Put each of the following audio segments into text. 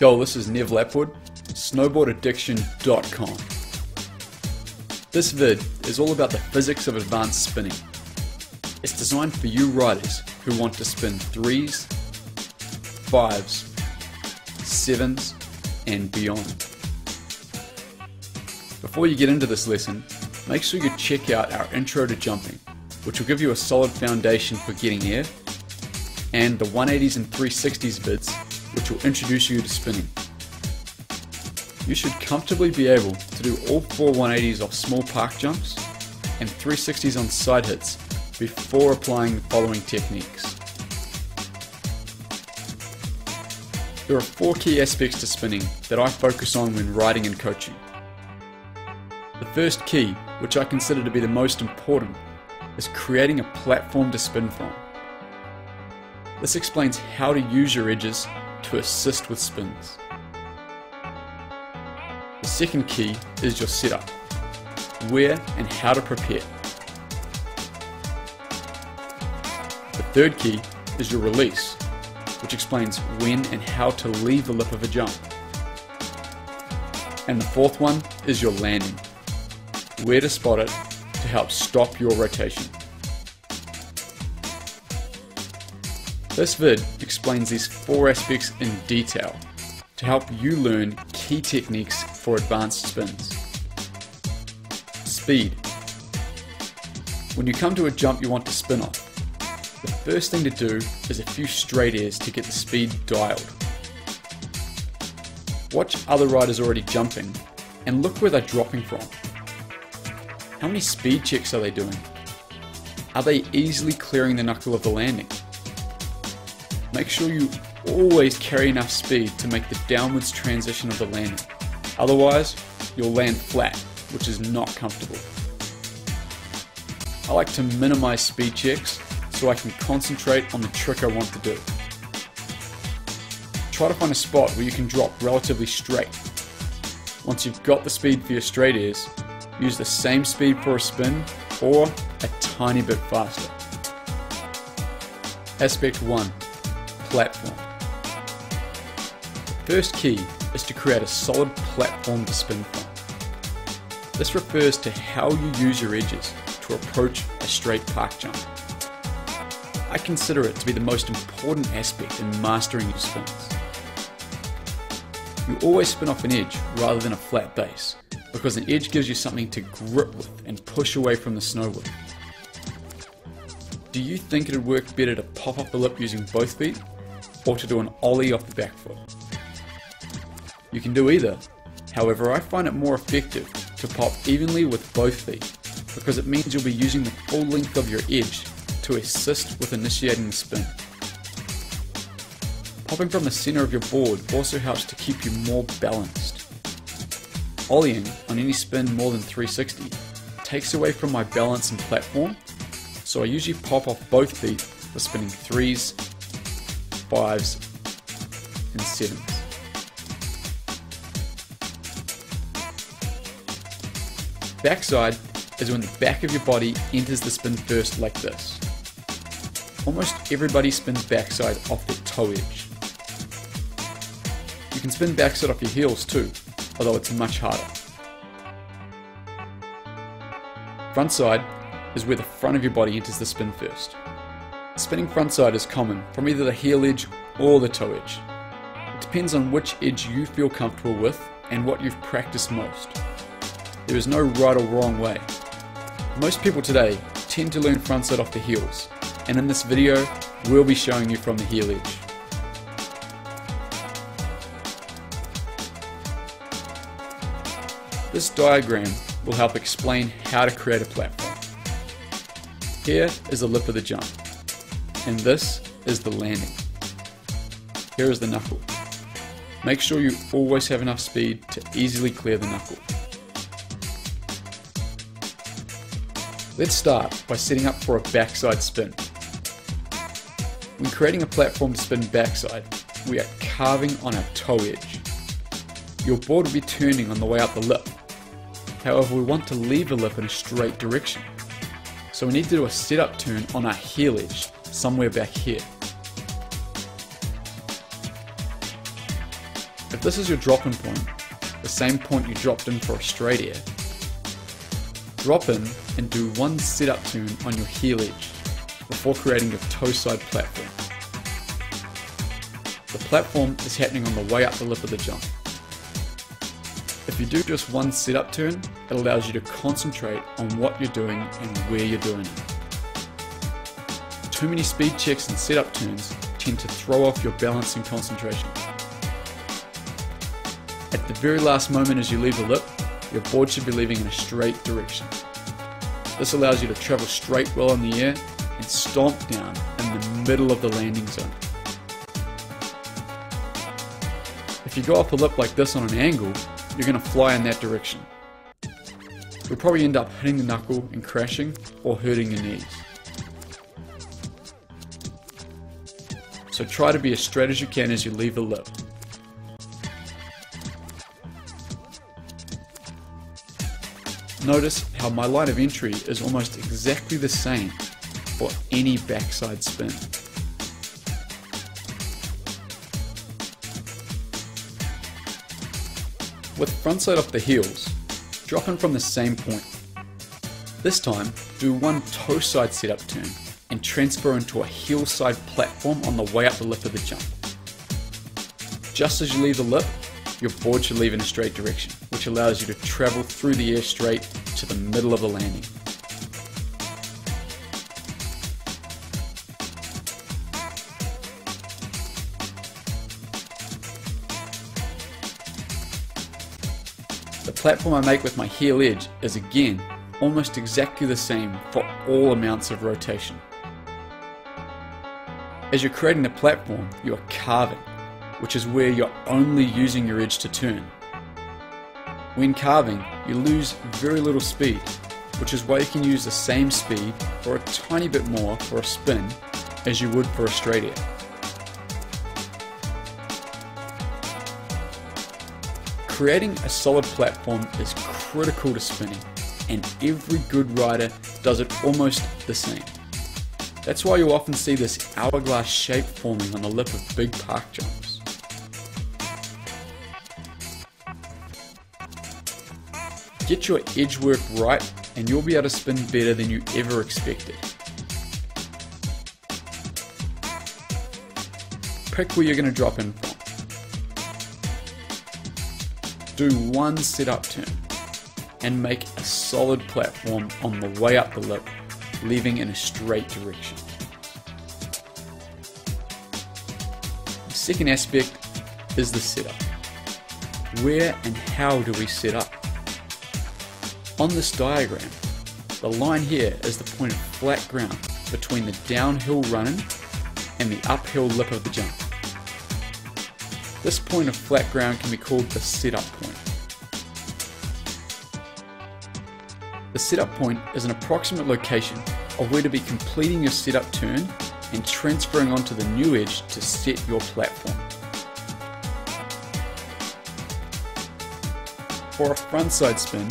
Yo, this is Nev Lapwood, snowboardaddiction.com. This vid is all about the physics of advanced spinning. It's designed for you riders who want to spin 3s, 5s, 7s, and beyond. Before you get into this lesson, make sure you check out our Intro to Jumping, which will give you a solid foundation for getting air, and the 180s and 360s vids, which will introduce you to spinning. You should comfortably be able to do all 4 180s off small park jumps and 360s on side hits before applying the following techniques. There are 4 key aspects to spinning that I focus on when riding and coaching. The first key, which I consider to be the most important, is creating a platform to spin from. This explains how to use your edges to assist with spins. The second key is your setup, where and how to prepare. The third key is your release, which explains when and how to leave the lip of a jump. And the fourth one is your landing, where to spot it to help stop your rotation. This vid explains these 4 aspects in detail to help you learn key techniques for advanced spins. Speed. When you come to a jump you want to spin off, the first thing to do is a few straight airs to get the speed dialed. Watch other riders already jumping and look where they're dropping from. How many speed checks are they doing? Are they easily clearing the knuckle of the landing? Make sure you always carry enough speed to make the downwards transition of the landing. Otherwise, you'll land flat, which is not comfortable. I like to minimize speed checks so I can concentrate on the trick I want to do. Try to find a spot where you can drop relatively straight. Once you've got the speed for your straight airs, use the same speed for a spin or a tiny bit faster. Aspect 1. Platform. The first key is to create a solid platform to spin from. This refers to how you use your edges to approach a straight park jump. I consider it to be the most important aspect in mastering your spins. You always spin off an edge rather than a flat base, because an edge gives you something to grip with and push away from the snow with. Do you think it would work better to pop off the lip using both feet, or to do an ollie off the back foot? You can do either. However, I find it more effective to pop evenly with both feet, because it means you'll be using the full length of your edge to assist with initiating the spin. Popping from the center of your board also helps to keep you more balanced. Ollieing on any spin more than 360 takes away from my balance and platform, so I usually pop off both feet for spinning 3s, 5s, and 7s. Backside is when the back of your body enters the spin first like this. Almost everybody spins backside off their toe edge. You can spin backside off your heels too, although it's much harder. Frontside is where the front of your body enters the spin first. Spinning frontside is common from either the heel edge or the toe edge. It depends on which edge you feel comfortable with and what you've practiced most. There is no right or wrong way. Most people today tend to learn frontside off the heels, and in this video we'll be showing you from the heel edge. This diagram will help explain how to create a platform. Here is the lip of the jump, and this is the landing. Here is the knuckle. Make sure you always have enough speed to easily clear the knuckle. Let's start by setting up for a backside spin. When creating a platform to spin backside, we are carving on our toe edge. Your board will be turning on the way out the lip. However, we want to leave the lip in a straight direction. So we need to do a setup turn on our heel edge, somewhere back here. this is your drop-in point, the same point you dropped in for a straight air, drop in and do one sit-up turn on your heel edge before creating your toe side platform. The platform is happening on the way up the lip of the jump. If you do just one sit-up turn, it allows you to concentrate on what you're doing and where you're doing it. Too many speed checks and sit-up turns tend to throw off your balance and concentration. At the very last moment as you leave the lip, your board should be leaving in a straight direction. This allows you to travel straight well in the air and stomp down in the middle of the landing zone. If you go off the lip like this on an angle, you're going to fly in that direction. You'll probably end up hitting the knuckle and crashing or hurting your knees. So try to be as straight as you can as you leave the lip. Notice how my line of entry is almost exactly the same for any backside spin. With frontside off the heels, drop in from the same point. This time, do one toe side sit-up turn and transfer into a heel side platform on the way up the lip of the jump. Just as you leave the lip, your board should leave in a straight direction, which allows you to travel through the air straight to the middle of the landing. The platform I make with my heel edge is again almost exactly the same for all amounts of rotation. As you're creating the platform, you are carving, which is where you're only using your edge to turn. When carving, you lose very little speed, which is why you can use the same speed or a tiny bit more for a spin as you would for a straight air. Creating a solid platform is critical to spinning, and every good rider does it almost the same. That's why you'll often see this hourglass shape forming on the lip of big park jumps. Get your edge work right and you'll be able to spin better than you ever expected. Pick where you're going to drop in from. Do one sit-up turn and make a solid platform on the way up the lip, leaving in a straight direction. The second aspect is the sit-up. Where and how do we sit up? On this diagram, the line here is the point of flat ground between the downhill running and the uphill lip of the jump. This point of flat ground can be called the sit-up point. The sit-up point is an approximate location of where to be completing your sit-up turn and transferring onto the new edge to set your platform. For a frontside spin,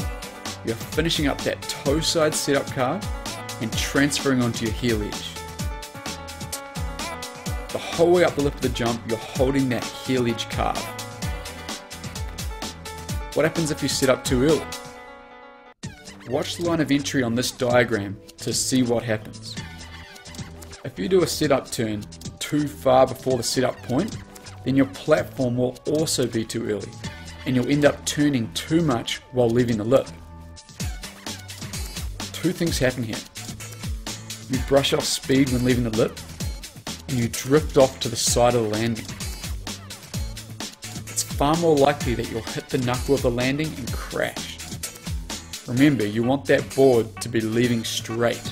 you're finishing up that toe side sit-up carve and transferring onto your heel edge. The whole way up the lip of the jump, you're holding that heel edge carve. What happens if you sit up too early? Watch the line of entry on this diagram to see what happens. If you do a sit-up turn too far before the sit-up point, then your platform will also be too early, and you'll end up turning too much while leaving the lip. Two things happen here. You brush off speed when leaving the lip, and you drift off to the side of the landing. It's far more likely that you'll hit the knuckle of the landing and crash. Remember, you want that board to be leaving straight.